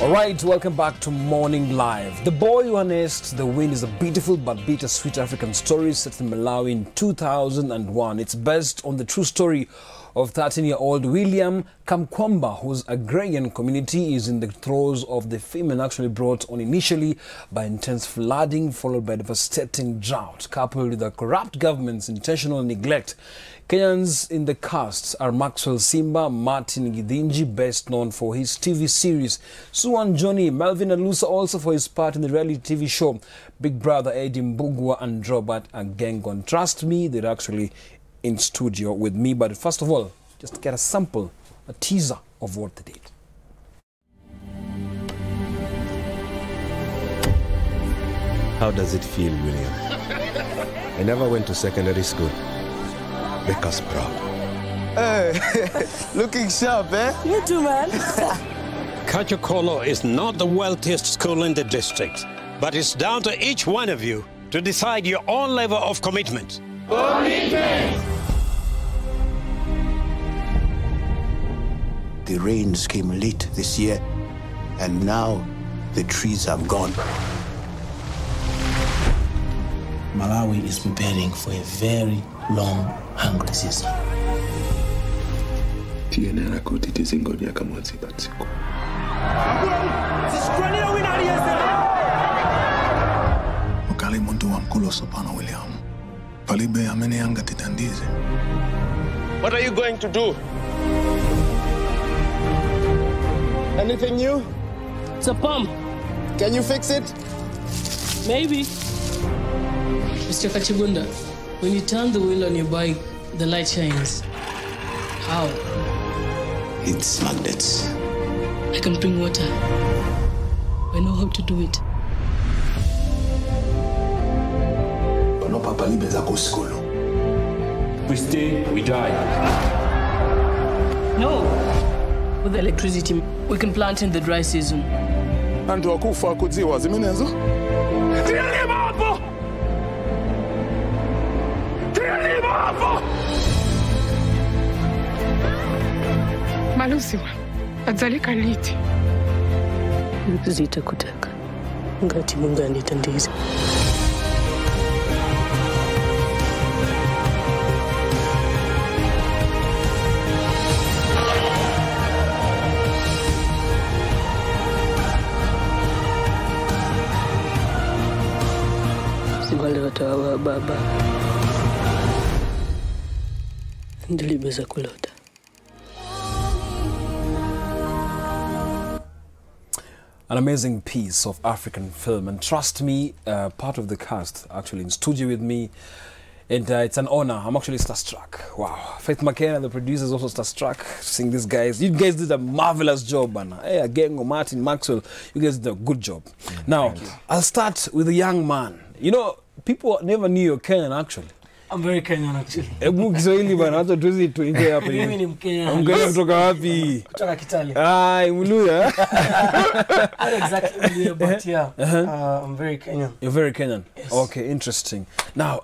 Alright, welcome back to Morning Live. The Boy Who Harnessed the Wind is a beautiful but bittersweet African story set in Malawi in 2001. It's based on the true story of 13-year-old William Kamkwamba, whose agrarian community is in the throes of the famine actually brought on initially by intense flooding followed by devastating drought, coupled with the corrupt government's intentional neglect. Kenyans in the cast are Maxwell Simba, Martin Gidinji, best known for his TV series Suan Johnny, Melvin Alusa also for his part in the reality TV show Big Brother, Eddie Mbugua and Robert Agengon. Trust me, they're actually in studio with me, but first of all, just get a sample, a teaser of what they did. How does it feel, William? I never went to secondary school. Make us proud. Hey, looking sharp, eh? You too, man. Kachokolo is not the wealthiest school in the district, but it's down to each one of you to decide your own level of commitment. Commitment! The rains came late this year, and now the trees are gone. Malawi is preparing for a very long, hungry season. Ukali muntu wa mkulo sopana William. Palibe amene yanga titandize. What are you going to do? Anything new? It's a pump. Can you fix it? Maybe. Mr. Kachibunda, when you turn the wheel on your bike, the light shines. How? It's magnets. I can bring water. I know how to do it. No papa libe za kuskulu. We stay, we die. No. With the electricity, we can plant in the dry season. Antu wakufa kudziwa zimenezo? Tieni hapo! Tieni hapo! Malusiwa, adzalika liti. Zita kutaka. Ngati Mungu anitandize. Wale watawa baba ndilibeza kulota. An amazing piece of African film, and trust me, part of the cast actually in studio with me, and it's an honor. I'm actually starstruck. Wow. Faith McKenna, the producer, is also starstruck seeing these guys. You guys did a marvelous job, Anna. Hey, again, Martin, Maxwell, you guys did a good job. Now, I'll start with a young man. You know, people never knew you're Kenyan, actually. I'm very Kenyan, actually. Kiswahili bana, hata tuwezi tuingie hapa. Mimi ni Mkenya. Mkenya kutoka wapi? Kutoka Kitale. Muluya. Not exactly Muluya, but yeah, I'm very Kenyan. You're very Kenyan? Yes. Okay, interesting. Now,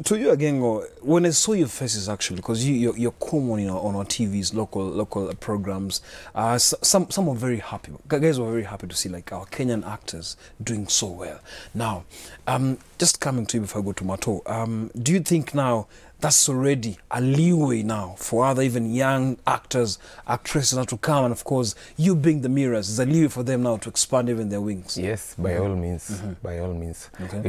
to you again, when I saw your faces actually, because you're common on our TVs, local programs, some were very happy. Guys were very happy to see like our Kenyan actors doing so well. Now, just coming to you before I go to Mato, do you think now that's already a leeway now for other even young actors, actresses now to come, and of course you being the mirrors, is a leeway for them now to expand even their wings? Yes, by all means, by all means. Okay.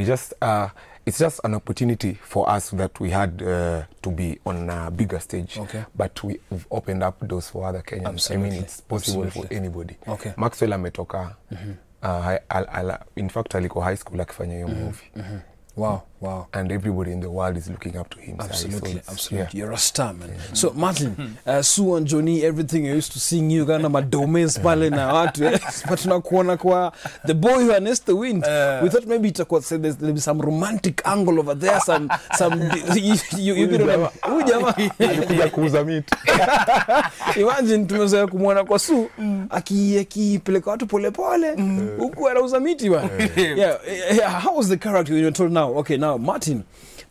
It's just an opportunity for us that we had to be on a bigger stage, but we've opened up doors for other Kenyans. Absolutely. I mean, it's possible for anybody. Okay. Maxwell ametoka, in fact, aliko high school akifanya hiyo movie. Wow, wow. And everybody in the world is looking up to him. Absolutely, so absolutely. Yeah. You're a star, man. So, Martin, Sue and Johnny, everything I used to sing you, kind of my domains pale na watu, but tunakuona kwa The Boy Who Harnessed the Wind. We thought maybe there'll be some romantic angle over there, some you get on Alikuja kuuza miti. Imagine tumezoea kumwona kwa Sue akipeleka watu pole pole huku anauza miti bwana. Yeah, how was the character when you told now? Okay, now Martin,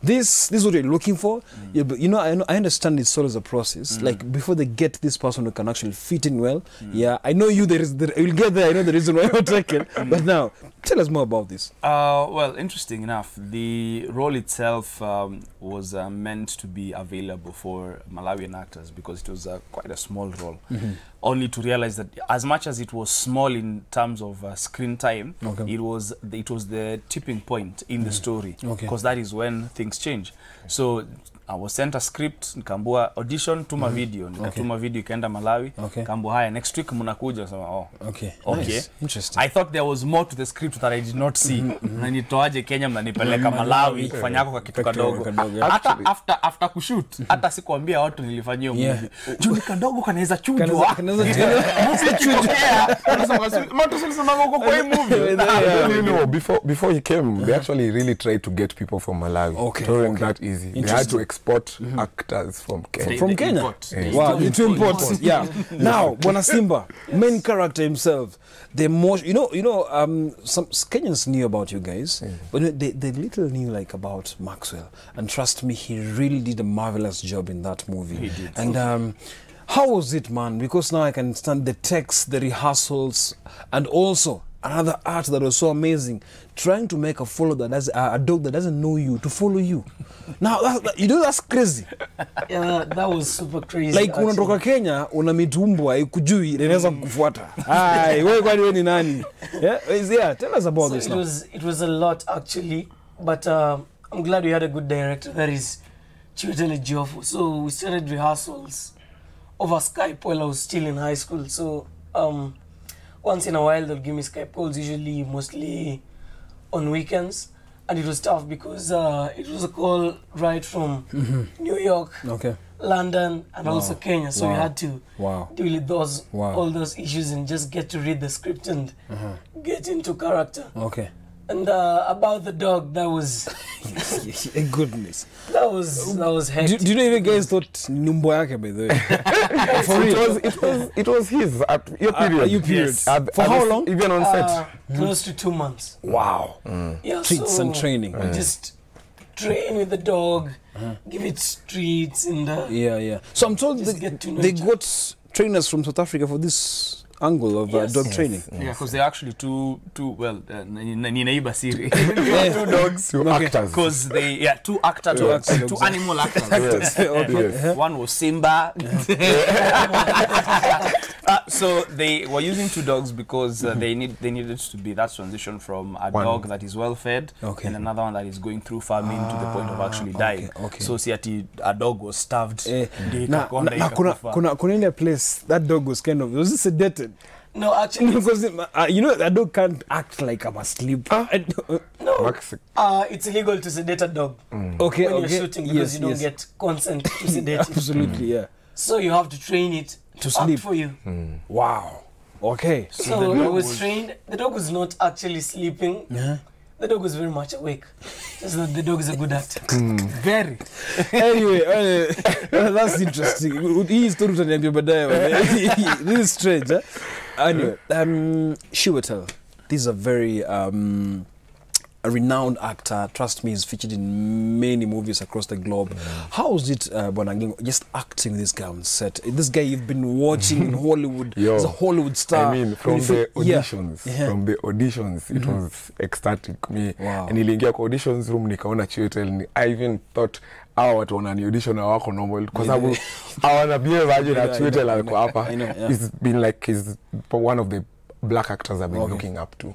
this is what you're looking for. Yeah, but you know, I understand it's always a process. Like before they get this person who can actually fit in well. Yeah, I know you. We'll get there. I know the reason why you're taken. But now, tell us more about this. Well, interesting enough, the role itself was meant to be available for Malawian actors because it was quite a small role. Only to realize that as much as it was small in terms of screen time, it was the tipping point in the story, because that is when things change. So I was sent a script, nikambua audition, tuma video, nikatuma video ikaenda Malawi, kambua haya next week mnakuja, so okay. Nice. Interesting. I thought there was more to the script that I did not see. Na nitoaje Kenya mnanipeleka Malawi kufanya kwa kitu kadogo. Hata after kushoot, hata sikuambia watu nilifanyia movie. Juu kadogo kanaweza chujwa. You know, before he came, they actually really tried to get people from Malawi. It wasn't that easy. They had to export actors from Kenya. From Kenya? Wow, to import. Yeah. Now, Bwana Simba, main character himself, the most, you know, some Kenyans knew about you guys, but they little knew like about Maxwell. And trust me, he really did a marvelous job in that movie. He did. And how was it, man? Because now I can understand the text, the rehearsals, and also another art that was so amazing, trying to make a dog that doesn't know you to follow you. Now that's crazy. Yeah, that was super crazy. Like unatoka Kenya una mitumbwa ikujui inaweza kukufuata. Ai, wewe kwani wewe ni nani? Yeah, tell us about this. It was a lot actually, but I'm glad we had a good director, that is Chiwetel Ejiofor. So we started rehearsals over Skype while I was still in high school. So once in a while they'll give me Skype calls, usually mostly on weekends, and it was tough because it was a call right from New York, London, and also Kenya. So we had to deal with all those issues and just get to read the script and get into character. And about the dog, that was goodness. That was hectic. Do you know if you guys thought Numbo yake, by the way? For real? It was his at your period. Your period. For how long? Even on set. Close to 2 months. Wow. Yeah, treats and training. Just train with the dog, give it treats and So I'm told they got trainers from South Africa for this angle of dog training. Yeah, because they're actually two neighbor series. Two dogs, two actors. Because two actors, two animal actors. One was Simba. So they were using two dogs because they needed to be that transition from a dog that is well fed and another one that is going through famine to the point of actually dying. So a dog was starved. Kuna ile place that dog was was it sedated? No, actually, because you know a dog can't act like I'm asleep. No, it's illegal to sedate a dog. When you're shooting, because you don't get consent to sedate it. Absolutely, yeah. So you have to train it to sleep for you. Wow. Okay. So it was trained. The dog was not actually sleeping. The dog was very much awake. Just that the dog is a good actor. Very. Anyway, that's interesting. This is strange. Anyway, Chiwetel, this is a very a renowned actor. Trust me, he's featured in many movies across the globe. How is it, Bonangingo, just acting with this guy on set? This guy you've been watching in Hollywood, he's a Hollywood star. I mean, from the auditions, it was ecstatic. Me, and niliingia kwa auditions room nikaona Chiwetel. I even thought watu wanani audition wako normal kwa sababu hawana behave aje na Chiwetel aliko hapa. He's been like he's one of the black actors I've been looking up to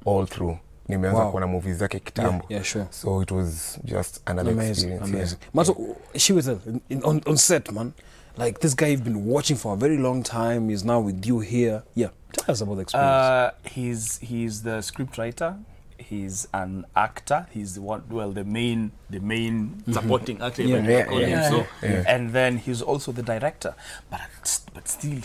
all through. Nimeanza kuona movies zake kitambo. Yeah, sure. So it was just another experience. Amazing. Mato, Chiwetel, on set, man, like this guy you've been watching for a very long time, he's now with you here. Yeah, tell us about the experience. He's the script writer. He's an actor. He's the main supporting actor. And then he's also the director. But still,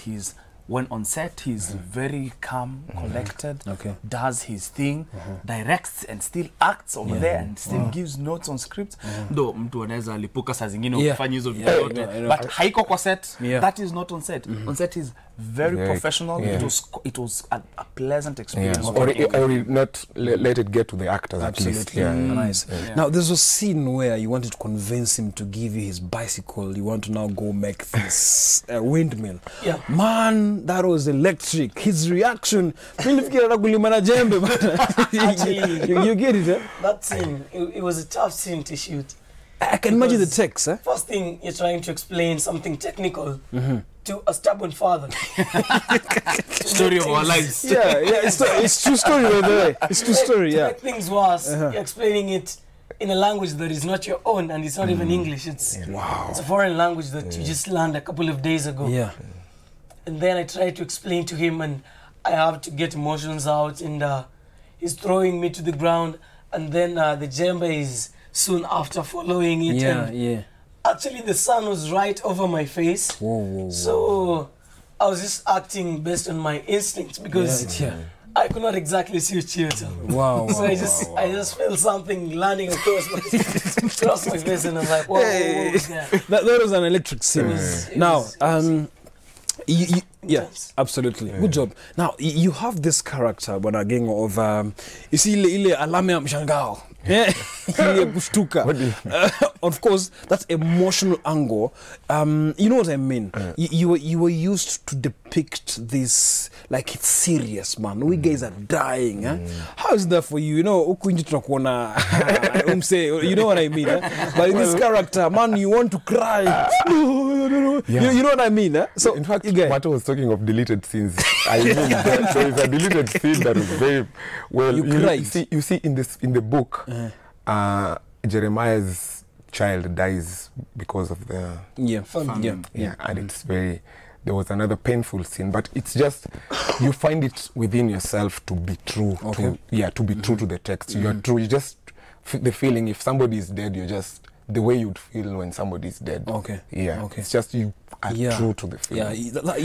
when on set, he's very calm, collected, does his thing, directs and still acts over there and still gives notes on scripts. Though mtu anaweza alipuka saa zingine ukifanya hizo video yote, but haiko kwa set. That is not on set. On set is very professional. Yeah. It was a pleasant experience. Yeah. Or not let it get to the actors. Absolutely. At least. Yeah. Nice. Yeah. Now, there's a scene where you wanted to convince him to give you his bicycle. You want to now go make this windmill. Yeah. Man, that was electric. His reaction. Actually, you get it, eh? That scene, it was a tough scene to shoot. I can imagine the text, eh? First thing, you're trying to explain something technical to a stubborn father. Story of our lives. Yeah, it's true story, by the way. It's true story, To yeah. make things worse, you're explaining it in a language that is not your own, and it's not even English. It's a foreign language that you just learned a couple of days ago. Yeah. And then I tried to explain to him, and I have to get emotions out, and he's throwing me to the ground, and then the djembe is soon after following it. And actually, the sun was right over my face. So I was just acting based on my instincts because I could not exactly see a theater. Wow. So I just felt something landing across my face, and I'm like, whoa, what was that? That was an electric scene. Now, yeah, absolutely. Good job. Now, you have this character, but again, of you see, ile alame ya mshangao. Of course, that emotional angle. You know what I mean. You were used to depict this like it's serious, man. We guys are dying. How is that for you? You know, you know what I mean. But in this character, man, you want to cry. You know what I mean. So, in fact, Mato was talking of deleted scenes. I mean, there is a deleted scene that was very well. You see in the book. Jeremiah's child dies because of the famine. And it's very. There was another painful scene, but it's just you find it within yourself to be true. To be true to the text. You are true. You just the feeling if somebody is dead, you're just the way you'd feel when somebody is dead. It's just you are true to the feeling.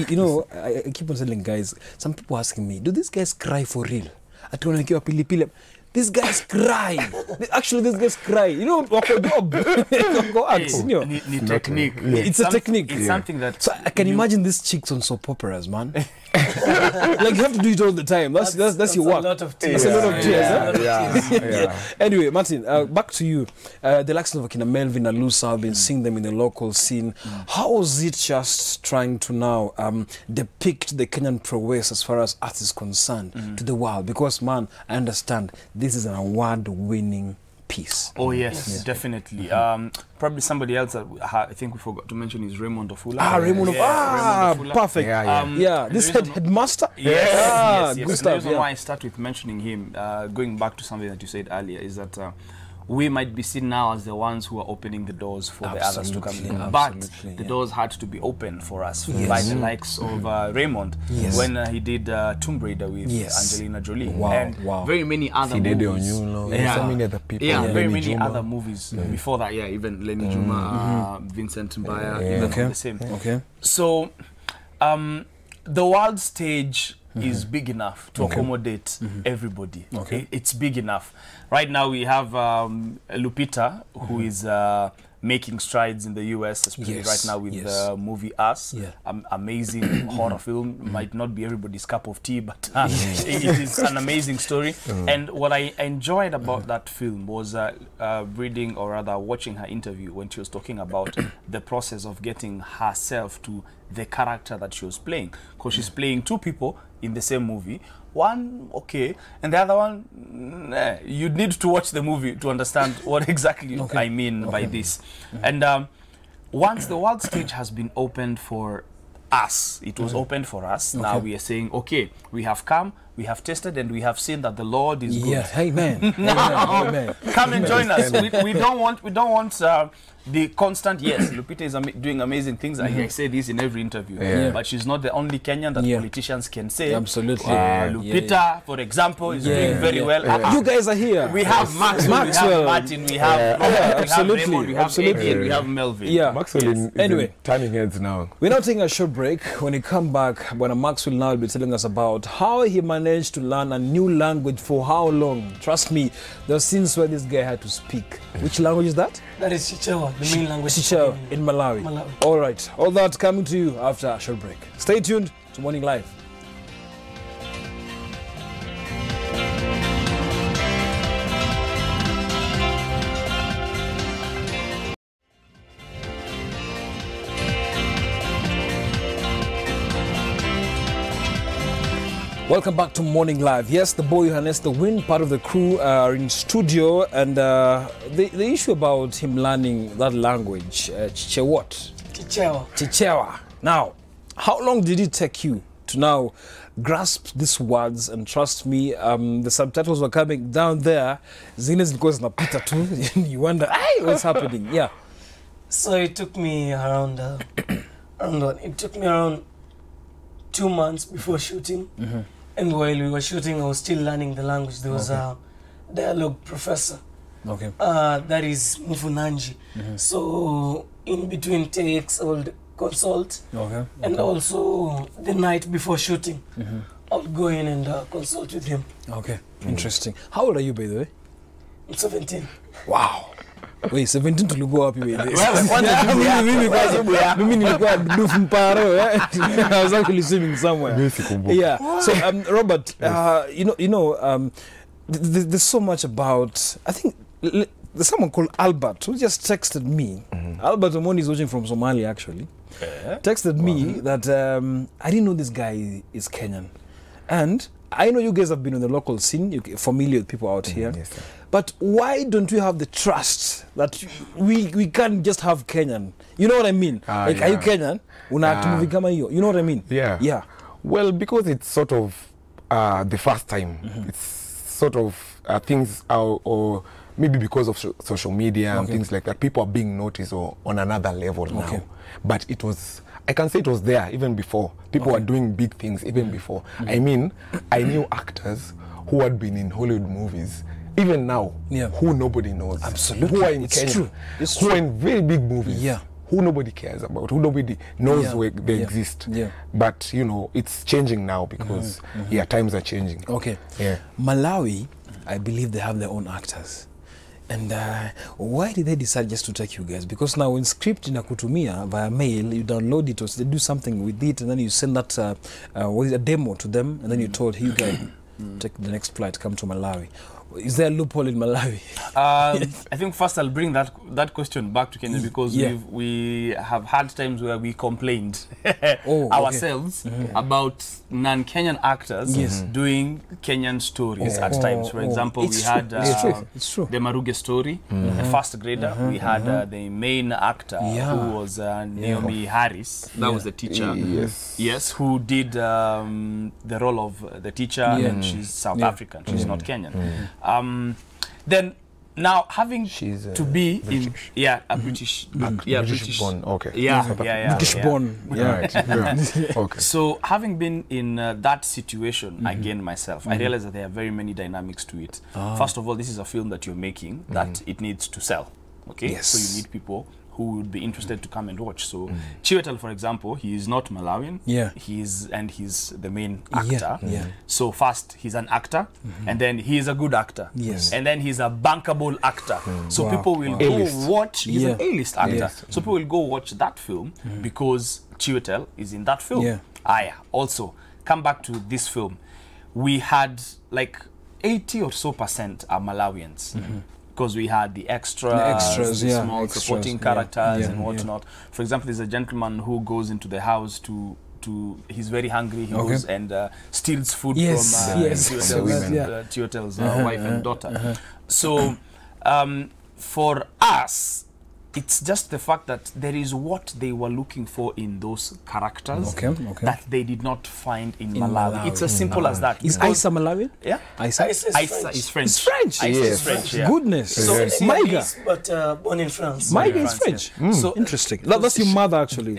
You know, I keep on telling guys. Some people asking me, do these guys cry for real? These guys cry. Actually, these guys cry. You know, go act. Technique. It's a technique. It's something that. So I can imagine these chicks on soap operas, man. Like you have to do it all the time. That's your work. A lot of tears. That's a lot of tears. Yeah. Anyway, Martin, back to you. The likes of Akina Melvin and Lusa have been seeing them in the local scene. How was it just trying to now depict the Kenyan prowess as far as art is concerned to the world? Because, man, I understand this is an award-winning piece. Oh yes, definitely. Probably somebody else that I think we forgot to mention is Raymond Ofula. Raymond Ofula. Perfect. This headmaster. Yes. Good The stuff. reason why I start with mentioning him, going back to something that you said earlier, is that we might be seen now as the ones who are opening the doors for the others to come in. But the doors had to be opened for us by the likes of Raymond when he did Tomb Raider with Angelina Jolie. And very many other movies. So many other people. Very many other movies before that. Even Lenny Juma, Vincent Mbaya, even the same. So the world stage is big enough to accommodate everybody. It's big enough. Right now we have Lupita, who is making strides in the US, especially right now with the movie Us. Amazing horror film. Might not be everybody's cup of tea, but it is an amazing story. And what I enjoyed about that film was reading, or rather watching her interview when she was talking about the process of getting herself to the character that she was playing. Because she's playing two people in the same movie. One, and the other one, you'd need to watch the movie to understand what exactly I mean by this. And once the world stage has been opened for us, it was opened for us. Now we are saying, we have come, we have tested, and we have seen that the Lord is good. Amen. Amen. Come and join us. We don't want the constant. Lupita is doing amazing things. I say this in every interview, but she's not the only Kenyan that politicians can say. Absolutely. Lupita, for example, is doing very well. You guys are here. We have Maxwell, we have Martin, we have Raymond, we have Adrian, we have Melvin. Maxwell is turning heads now. We're now taking a short break. When we come back, when Maxwell now will be telling us about how he managed to learn a new language for how long. Trust me, there are scenes where this guy had to speak. Which language is that? That is Chichewa, the main language. Chichewa in Malawi. All right, all that coming to you after a short break. Stay tuned. to Morning Live. Welcome back to Morning Live. Yes, the boy Johannes, the Wind, part of the crew are in studio, and the issue about him learning that language, Chichewa. Now, how long did it take you to now grasp these words? And trust me, the subtitles were coming down there. Zines because napita too. You wonder, hey, what's happening? Yeah. So it took me around, it took me around 2 months before shooting. And while we were shooting, I was still learning the language. There was a dialogue professor. That is Mfunanji. So in between takes, I would consult. And also the night before shooting, I would go in and consult with him. Interesting. How old are you, by the way? I'm 17. Wow. Wait, 17 tulikuwa wapi wewe? Mimi nilikuwa dufu mparo. I was actually swimming somewhere. Yeah. So Robert, there's so much about, I think there's someone called Albert who just texted me. Albert Omoni is watching from Somalia actually. Texted me that I didn't know this guy is Kenyan. And I know you guys have been on the local scene, you're familiar with people out here. Yes, sir. But why don't we have the trust that we can't just have Kenyan? You know what I mean? Are you Kenyan? You know what I mean? Yeah. Well, because it's sort of the first time. It's sort of things are, or maybe because of social media and things like that, people are being noticed on another level now. But it was, I can say it was there even before. People were doing big things even before. I mean, I knew actors who had been in Hollywood movies, even now, who nobody knows. Absolutely. Who are in Kenya, who are in very big movies, who nobody cares about, who nobody knows where they exist. But, you know, it's changing now because, times are changing. Malawi, I believe they have their own actors. And why did they decide just to take you guys? Because now in script inakutumia via mail, you download it or they do something with it, and then you send that a demo to them, and then you told, hey, you guys, take the next flight, come to Malawi. Is there a loophole in Malawi? I think first I'll bring that question back to Kenya because we have had times where we complained ourselves about non-Kenyan actors doing Kenyan stories at times. For example, we had the Maruge story, the first grader. We had the main actor who was Naomi Harris. That was the teacher. Yes, who did the role of the teacher, and she's South African. She's not Kenyan. Then now having to be British. In a British born, British born, So having been in that situation again myself, I realized that there are very many dynamics to it. First of all, this is a film that you're making that it needs to sell. So you need people who would be interested to come and watch. So Chiwetel, for example, he is not Malawian. He's the main actor. So first he's an actor, and then he is a good actor. And then he's a bankable actor. So people will go watch. He's an A-list actor. So people will go watch that film because Chiwetel is in that film. Also, come back to this film. We had like 80% or so are Malawians. Because we had the extras, the small supporting characters and whatnot. For example, there's a gentleman who goes into the house to he's very hungry. He goes and steals food from Chiwetel's wife and daughter. So for us, it's just the fact that there is what they were looking for in those characters that they did not find in Malawi. It's as simple as that. Is Isa Malawian? Yeah. Isa is French. It's French? Is French, Goodness. So Maiga. But born in France. Maiga is French. So interesting. That's your mother, actually.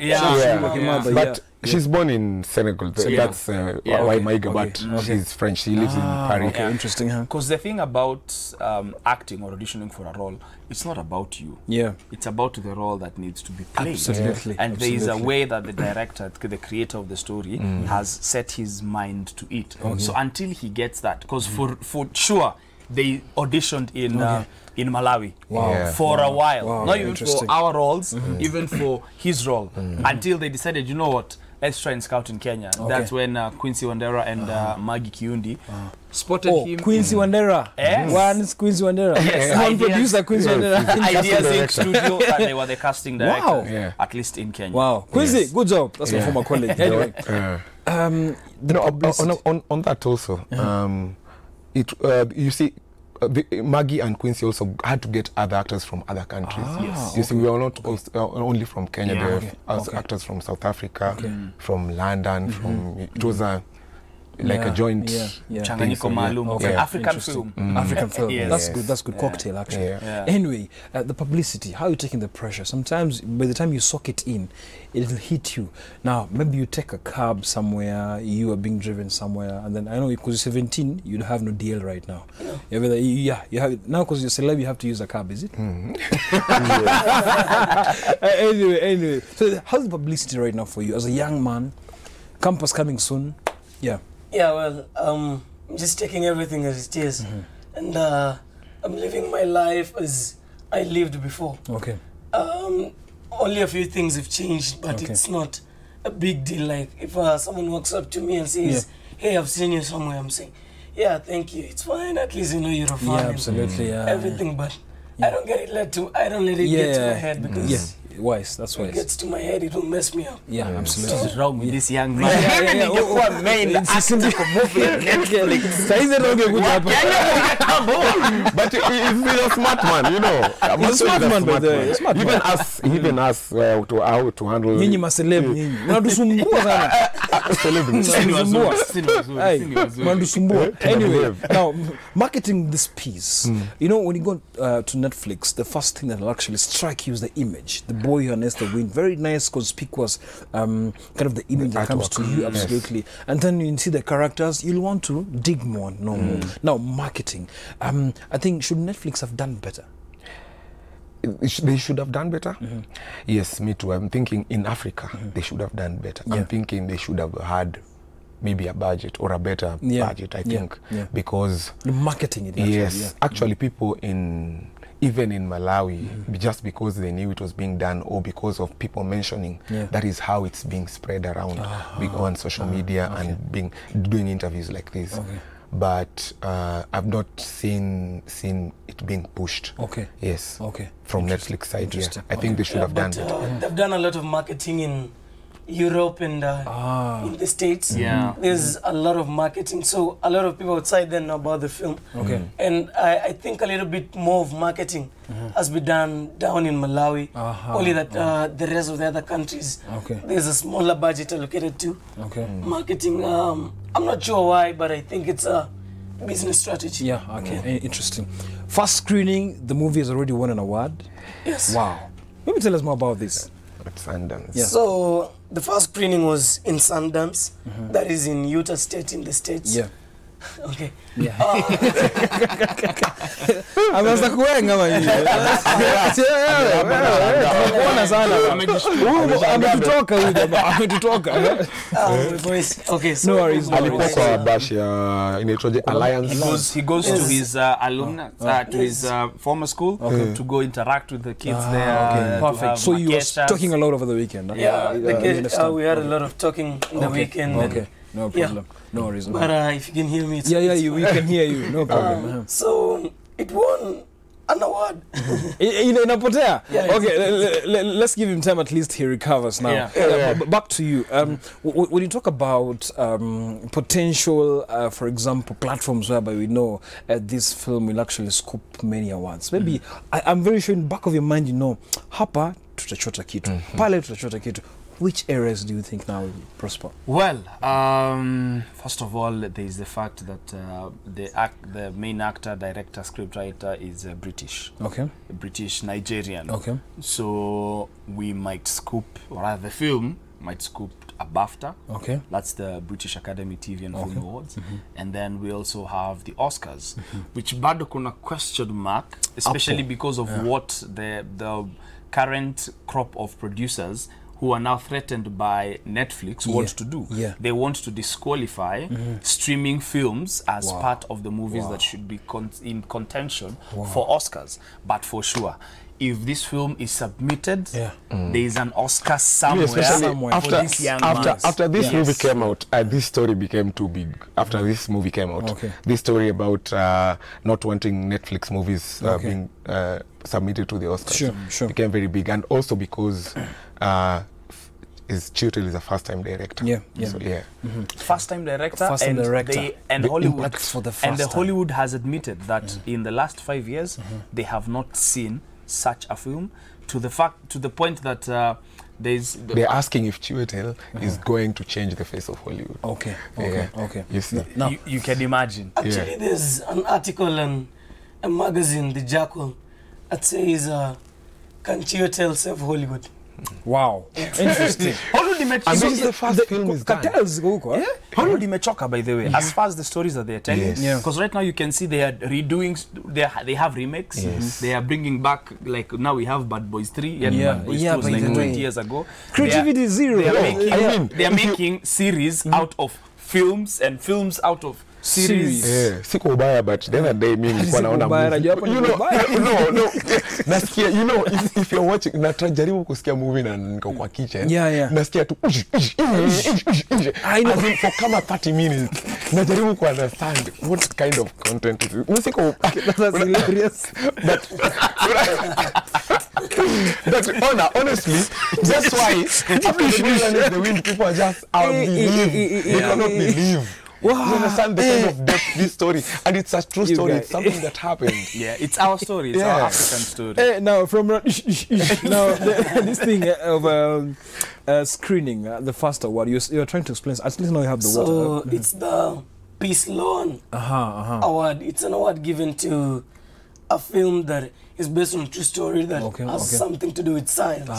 But she's born in Senegal. That's why Maiga, but she's French. She lives in Paris. Interesting, huh? Because the thing about acting or auditioning for a role, it's not about you. It's about the role that needs to be played. Absolutely. And there is a way that the director, the creator of the story, has set his mind to it. So until he gets that, because for sure, they auditioned in Malawi for a while. Not even for our roles, even for his role. Until they decided, you know what, let's try and scout in Kenya. Okay. That's when Quincy Wandera and Maggie Kiundi spotted him. Quincy Wandera. Yes. One is Quincy Wandera. Yes. One producer, Quincy Wandera. Ideas in studio, and they were the casting director, Wow. Yeah. at least in Kenya. Wow. Quincy, good job. That's my former colleague. Anyway. On that also, you see, Maggie and Quincy also had to get other actors from other countries. Yes. You see, we are not only from Kenya. Yeah. There are actors from South Africa, from London. From it was a joint Changanyiko maalum. African film. African film. Yes. That's good. That's good cocktail actually. Yeah. Anyway, the publicity. How are you taking the pressure? Sometimes by the time you soak it in, it'll hit you. Now maybe you take a cab somewhere. You are being driven somewhere, and then I know because you're 17, you have no DL right now. You have it now because you're celeb. You have to use a cab. Is it? Anyway. So how's the publicity right now for you as a young man? Campus coming soon. Yeah. Yeah, well, I'm just taking everything as it is. And I'm living my life as I lived before. Okay. Only a few things have changed, but it's not a big deal. Like, if someone walks up to me and says, hey, I've seen you somewhere, I'm saying, yeah, thank you, it's fine, at least you know you're a fan. Yeah, absolutely, everything, but I don't get it I don't let it get to my head, because wise, that's wise. If it gets to my head, it will mess me up. Yeah, absolutely. What's wrong with this young man? But he's a smart man, you know. He's a smart man, but even us how to handle. Nyinyi maseleb nyinyi. Mnatusumbua sana. Anyway, now marketing this piece. You know, when you go to Netflix, the first thing that will actually strike you is the image. The boy who harnessed the wind. Very nice, conspicuous, kind of the image that comes to you, absolutely. And then you see the characters, you'll want to dig more, more. Now, marketing. I think, should Netflix have done better? They should have done better. Yes, me too. I'm thinking in Africa, they should have done better. I'm thinking they should have had maybe a budget or a better budget, I think. Because... The marketing it. Yes. Actually, people even in Malawi, just because they knew it was being done or because of people mentioning, that is how it's being spread around on social media and doing interviews like this. But I've not seen it being pushed. Yes. From Netflix side. I think they should have done better. They've done a lot of marketing in Europe and in the States. There's a lot of marketing, so a lot of people outside there know about the film. And I think a little bit more of marketing has been done down in Malawi. Only that the rest of the other countries, there's a smaller budget allocated to marketing. I'm not sure why, but I think it's a business strategy. Interesting. First screening, the movie has already won an award. Yes. Wow. Maybe tell us more about this. At Sundance. So the first screening was in Sundance, that is in Utah State in the States. No worries. Alliance. He goes to his alumni, to his former school, to go interact with the kids there. Perfect. So you were talking a lot over the weekend. We had a lot of talking in the weekend. No problem. No worries. But if you can hear me, it's we can hear you. No problem. So it won an award. Inapotea? Let's give him time, at least he recovers now. Back to you. When you talk about potential, for example, platforms whereby we know this film will actually scoop many awards. Maybe, I'm very sure in the back of your mind, you know, hapa tutachota kitu, pale tutachota kitu. Which areas do you think now will prosper? Well, first of all, there is the fact that the main actor, director, scriptwriter is British. British Nigerian. So we might scoop, or rather the film might scoop a BAFTA. That's the British Academy TV and Film Awards. And then we also have the Oscars, which bado kuna question mark, especially because of what the current crop of producers who are now threatened by Netflix want to do. They want to disqualify streaming films as part of the movies that should be in contention for Oscars. But for sure, if this film is submitted, there is an Oscar somewhere, after for this young man. After this movie came out, this story became too big. After this movie came out, this story about not wanting Netflix movies being submitted to the Oscars became very big, and also because Chiwetel is a first-time director. First-time director, and Hollywood, Hollywood has admitted that in the last 5 years they have not seen such a film, to the point that they're asking if Chiwetel is going to change the face of Hollywood. You see, now you can imagine. Actually, there's an article in a magazine, The Jackal, that says, "Can Chiwetel save Hollywood?" Wow, interesting. Hollywood the first film is done. Hollywood imechoka, by the way, as far as the stories that they're telling. Because right now you can see they are redoing, they have remakes. They are bringing back, like now we have Bad Boys 3 and Bad Boys 2 was like 20 years ago. Creativity is zero. They are making series out of films and films out of series. Siko ubaya, but the other day mimi nilikuwa naona nasikia, you know, if you're watching, najaribu kusikia movie na niko kwa kitchen, nasikia tu I know for kama 30 minutes najaribu ku understand what kind of content it is. Musiko, that's hilarious. But honestly, that's why after the wind, people are just unbelievable. They cannot believe. Wow. You understand the kind of depth this story, and it's a true story. It's something that happened. Yeah, it's our story. It's our African story. Now, from now this thing of screening, the first award you're trying to explain. At least now you have the water. So it's the Peace Loan Award. It's an award given to a film that is based on a true story that has something to do with science,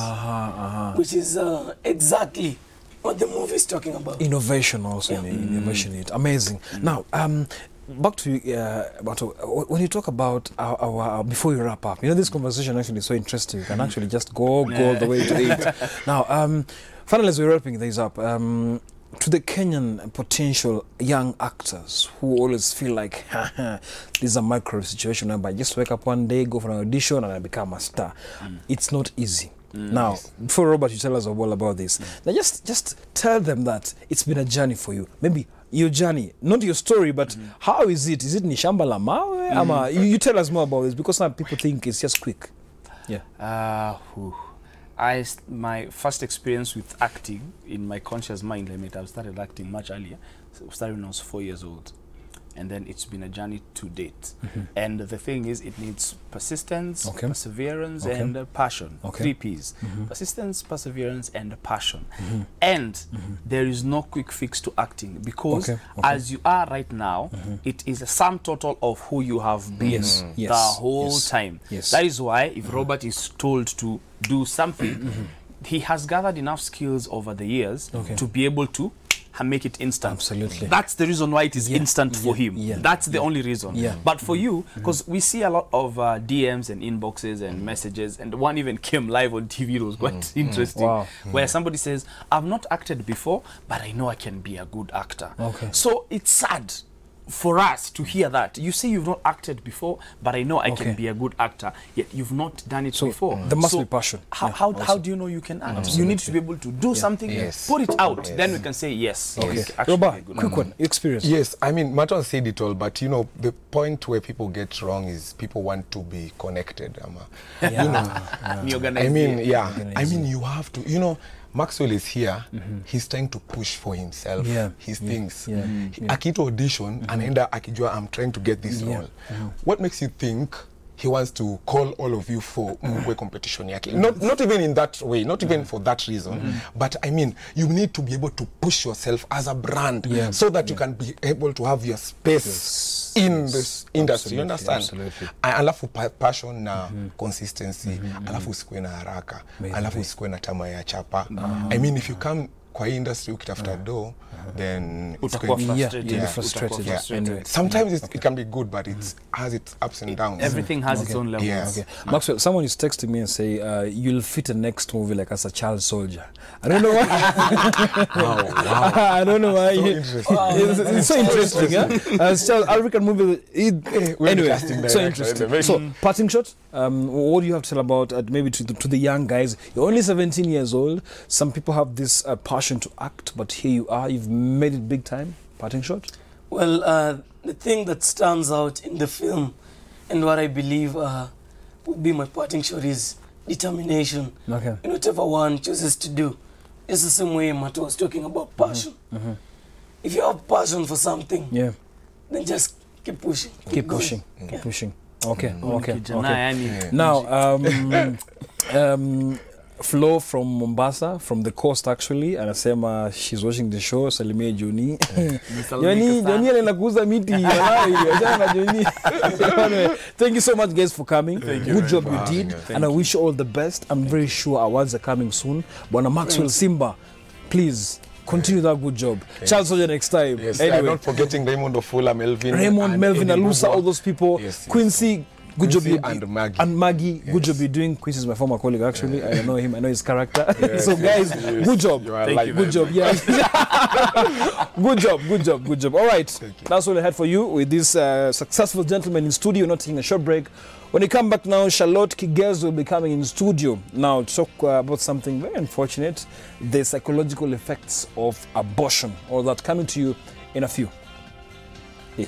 which is exactly what the movie is talking about. Innovation also, innovation. Amazing. Now, back to when you talk about our before you wrap up, you know, this conversation actually is so interesting. You can actually just go all the way to it. Now, finally, as we're wrapping things up, to the Kenyan potential young actors who always feel like this is a micro situation, and I just wake up one day, go for an audition, and I become a star. It's not easy. Now, before Robert, you tell us all about this. Now, just tell them that it's been a journey for you. Maybe your journey, not your story, but how is it? Is it Nishamba la Mawe? You tell us more about this, because some people think it's just quick. My first experience with acting in my conscious mind, I started acting much earlier. So I started when I was 4 years old. And then it's been a journey to date. And the thing is, it needs persistence, perseverance, and passion. 3 P's. Persistence, perseverance, and passion. And there is no quick fix to acting, because as you are right now, it is a sum total of who you have been the whole time. That is why if Robert is told to do something, he has gathered enough skills over the years to be able to make it instant. Absolutely. That's the reason why it is instant for him. That's the only reason. But for you, because we see a lot of DMs and inboxes and messages, and one even came live on TV. It was quite interesting. Where somebody says, I've not acted before, but I know I can be a good actor. So it's sad for us to hear that. You say you've not acted before, but I know I can be a good actor, yet you've not done it before. There must be passion. How do you know you can act? You need to be able to do something, put it out, then we can say yes. Robert, quick one, experience. Yes, I mean, Mato said it all, but you know, the point where people get wrong is people want to be connected. You know, I mean, I mean, you have to, you know, Maxwell is here, he's trying to push for himself, his things. Akito audition, anaenda akijua, I'm trying to get this role. What makes you think he wants to call all of you for competition yake? Not even in that way, not even for that reason, but I mean, you need to be able to push yourself as a brand so that you can be able to have your space in this industry. You understand? Alafu passion na consistency, alafu usikue na haraka, alafu usikue na tamaa ya chapa. I mean, if you come kwa hii industry ukitafuta do, then utakuwa frustrated. Yeah, frustrated. Anyway, sometimes it can be good, but it has its ups and downs. Everything has its own levels. Yes. Okay. Maxwell, someone is texting me and say you'll fit a next movie like as a child soldier. I don't know why. Wow. I don't know why. So interesting. It's so interesting, yeah. As child African movie. Anyway, so interesting. So, parting shot. What do you have to tell about maybe to the young guys? You're only 17 years old. Some people have this passion to act, but here you are. You've made it big time. Parting shot. Well, the thing that stands out in the film, and what I believe would be my parting shot, is determination. Okay. In whatever one chooses to do. It's the same way Matt was talking about passion. If you have passion for something, then just keep pushing. Keep pushing. Keep pushing. Okay. Okay. Okay. Now, Flo from Mombasa, from the coast actually, anasema she's watching the show. Salimia Joni. Joni anaenda kuuza miti. Thank you so much, guys, for coming. Good job you did, and I wish you all the best. I'm very sure awards are coming soon. Bwana Maxwell Simba, please continue that good job. Child soldier next time. Yes, anyway, I'm not forgetting Raymond Ofula, Melvin, Melvin, Alusa, all those people. Yes. Quincy. Good job you and Maggie. And Maggie, good job you're doing. Quincy is my former colleague actually. I know him, I know his character. So guys, good job. Good job. Yeah. Good job. All right. That's all I had for you with this successful gentleman in studio. Not taking a short break. When you come back now, Charlotte Kigezo will be coming in studio now to talk about something very unfortunate, the psychological effects of abortion. All that coming to you in a few. Hey,